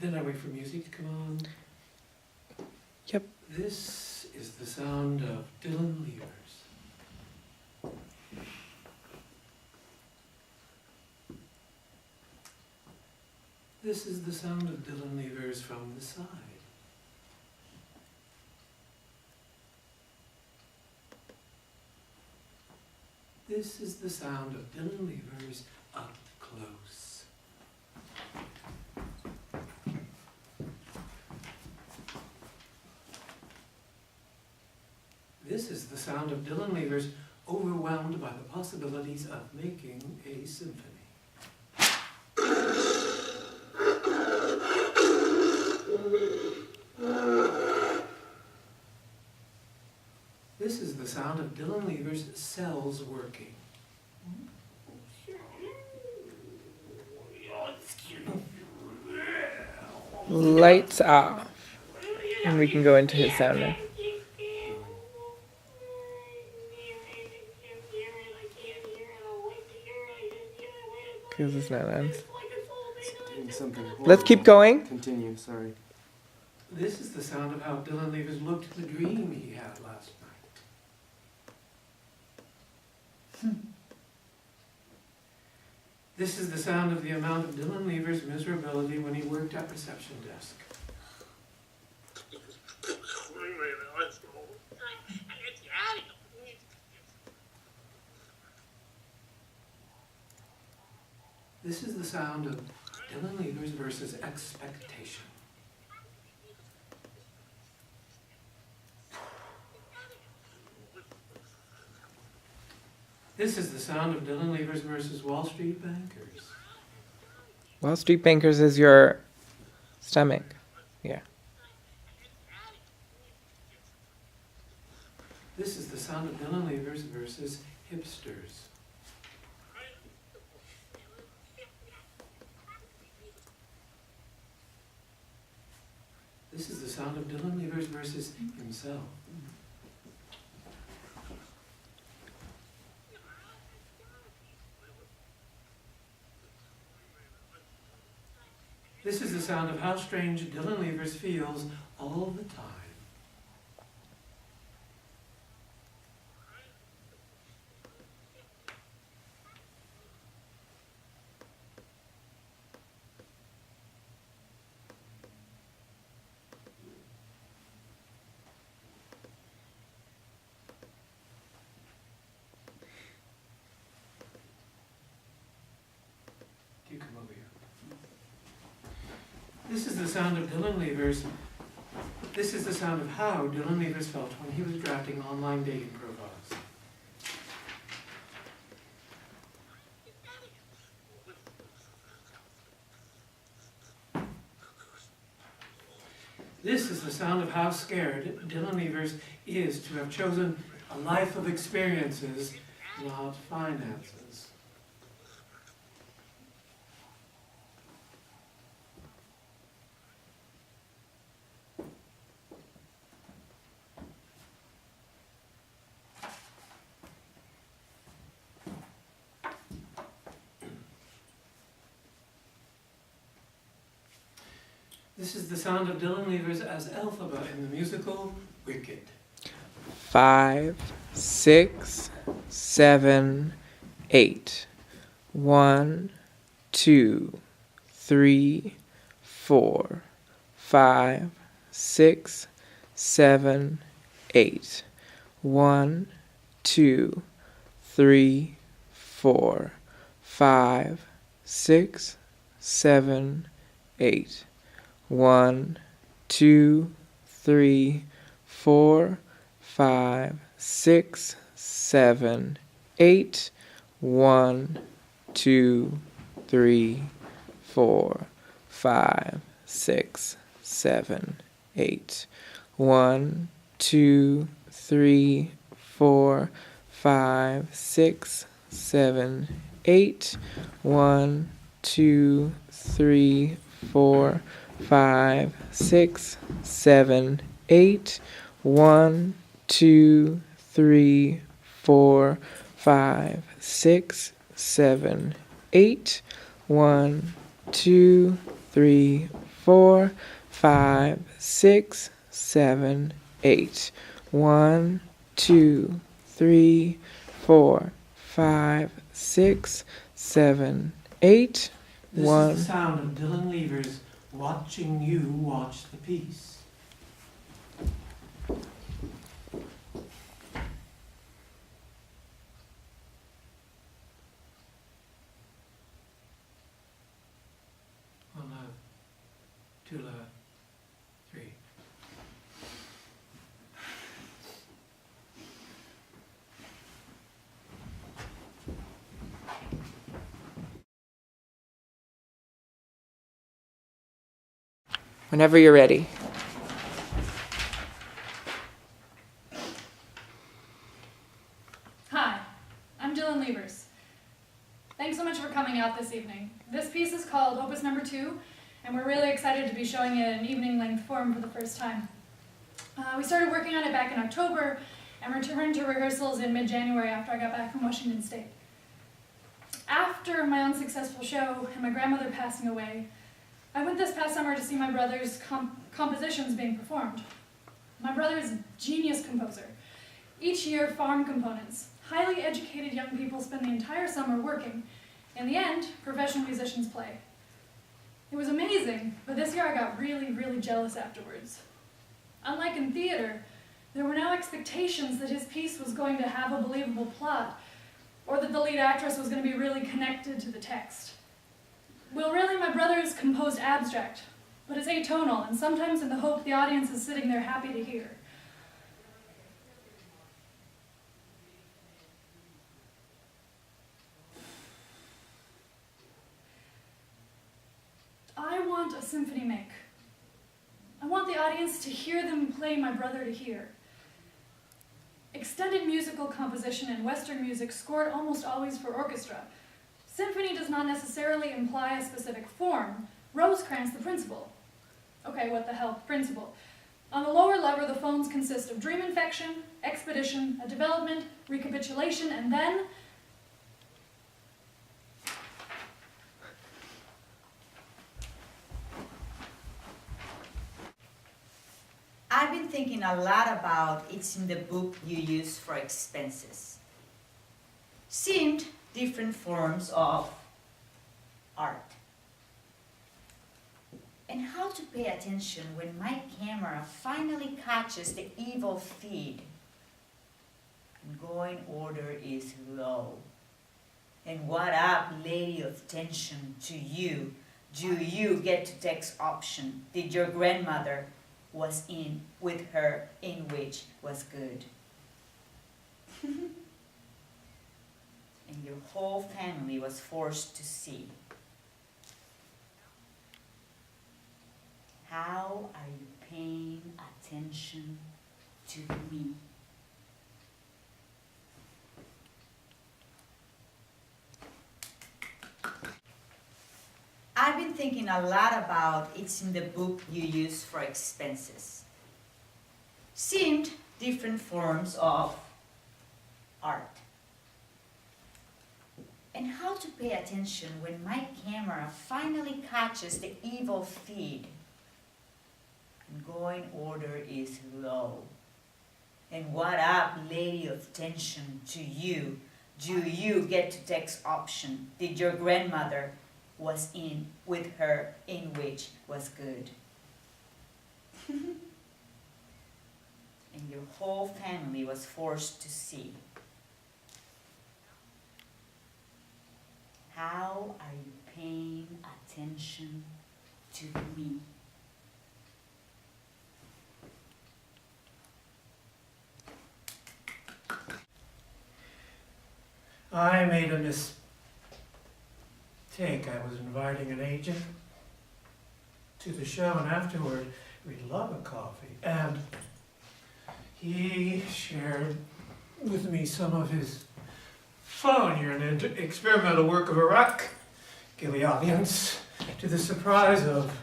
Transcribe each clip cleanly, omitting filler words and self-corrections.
Then I wait for music to come on. Yep. This is the sound of Dylan Levers. This is the sound of Dylan Levers from the side. This is the sound of Dylan Levers up close. This is the sound of Dylan Levers overwhelmed by the possibilities of making a symphony. This is the sound of Dylan Levers' cells working. Lights off. And we can go into his sound now. Because it's not on. Let's keep going. Continue, sorry. This is the sound of how Dylan Levers looked in the dream he had last night. This is the sound of the amount of Dylan Levers' miserability when he worked at reception desk. This is the sound of Dylan Levers versus expectation. This is the sound of Dylan Levers versus Wall Street bankers. Wall Street bankers is your stomach. Yeah. This is the sound of Dylan Levers versus hipsters. This is the sound of Dylan Levers versus himself. This is the sound of how strange Dylan Levers feels all the time. You come over here. This is the sound of Dylan Levers. This is the sound of how Dylan Levers felt when he was drafting online dating profiles. This is the sound of how scared Dylan Levers is to have chosen a life of experiences, not finances. This is the sound of Dylan Levers as Elphaba in the musical Wicked. 5, 6, 7, 8. 1, 2, 3, 4, 5, 6, 7, 8. 1, 2, 3, 4, 5, 6, 7, 8. 1, 2, 3, 4, 5, 6, 7, 8. 1, 2, 3, 4, 5, 6, 7, 8. 1, 2, 3, 4, 5, 6, 7, 8. 1, 2, 3, 4, 5, 6, 7, 8. 1, 2, 3, 4, 5, 6, 7, 8. 1, 2, 3, 4, 5, 6, 7, 8. 1, 2, 3, 4, 5, 6, 7, 8. This 1. is the sound of Dylan Levers watching you watch the piece. One loud, two loud, three. Whenever you're ready. Hi, I'm Dylan Levers. Thanks so much for coming out this evening. This piece is called Opus Number 2, and we're really excited to be showing it in evening-length form for the first time. We started working on it back in October and returned to rehearsals in mid-January after I got back from Washington State. After my unsuccessful show and my grandmother passing away, I went this past summer to see my brother's compositions being performed. My brother is a genius composer. Each year, farm components. Highly educated young people spend the entire summer working. In the end, professional musicians play. It was amazing, but this year I got really, really jealous afterwards. Unlike in theater, there were no expectations that his piece was going to have a believable plot, or that the lead actress was going to be really connected to the text. Well, really, my brother is composed abstract, but it's atonal, and sometimes in the hope the audience is sitting there happy to hear. I want a symphony make. I want the audience to hear them play my brother to hear. Extended musical composition in Western music scored almost always for orchestra. Symphony does not necessarily imply a specific form. Rosecrans the principle. Okay, what the hell, principle. On the lower lever, the phones consist of dream infection, expedition, a development, recapitulation, and then I've been thinking a lot about it's in the book you use for expenses. Seemed different forms of art. And how to pay attention when my camera finally catches the evil feed. And going order is low. And what up, lady of tension, to you? Do you get to text option? Did your grandmother was in with her in which was good? And your whole family was forced to see. How are you paying attention to me? I've been thinking a lot about it's in the book you use for expenses. Seemed different forms of art. And how to pay attention when my camera finally catches the evil feed. And going order is low. And what up, lady of tension, to you? Do you get to text option? Did your grandmother was in with her in which was good? And your whole family was forced to see. How are you paying attention to me? I made a mistake. I was inviting an agent to the show, and afterward we'd love a coffee. And he shared with me some of his fun here and experimental work of Iraq, give the audience to the surprise of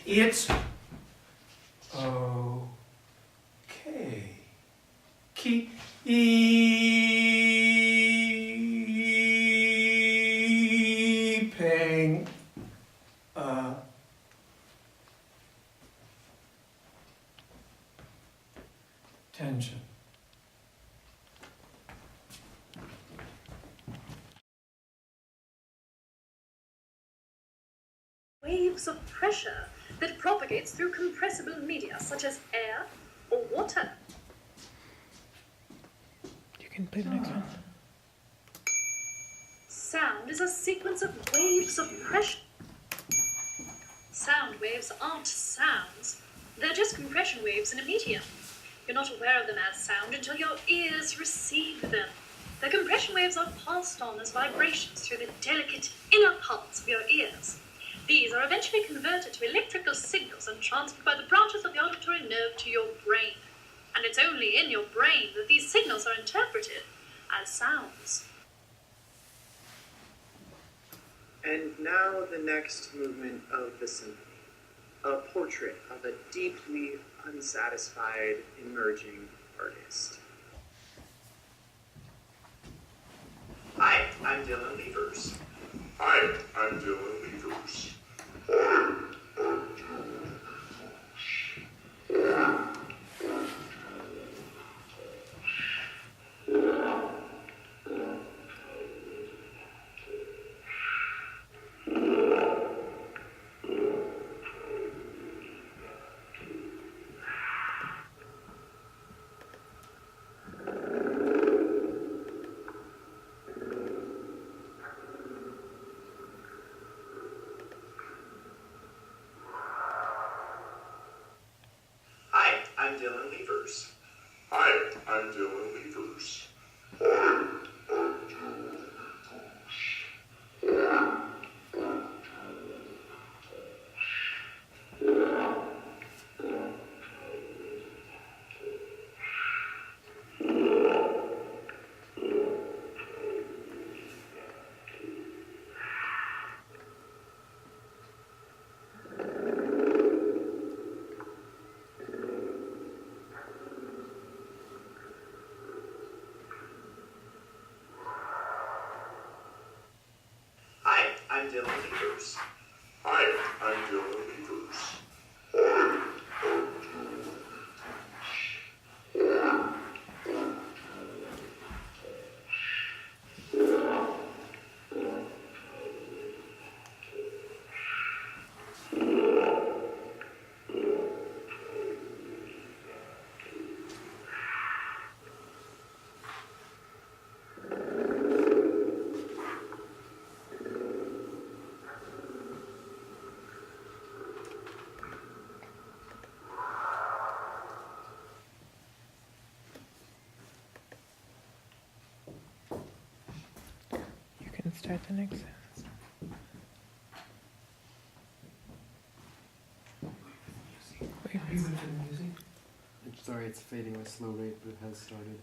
it's okay. Keeping tension. Waves of pressure that propagates through compressible media such as air or water. You can play the next one. Sound is a sequence of waves of pressure. Sound waves aren't sounds. They're just compression waves in a medium. You're not aware of them as sound until your ears receive them. The compression waves are passed on as vibrations through the delicate inner parts of your ears. These are eventually converted to electrical signals and transferred by the branches of the auditory nerve to your brain. And it's only in your brain that these signals are interpreted as sounds. And now the next movement of the symphony, a portrait of a deeply unsatisfied emerging artist. Hi, I'm Dylan Levers. Hi, I'm Dylan Levers. Hi, I'm Dylan Levers. Hi, I'm Dylan Levers. Hi, I'm Dylan Levers. Hi, I'm Dylan Levers. You can start the next sentence. Wait. Are you into the music? Sorry, it's fading at a slow rate, but it has started.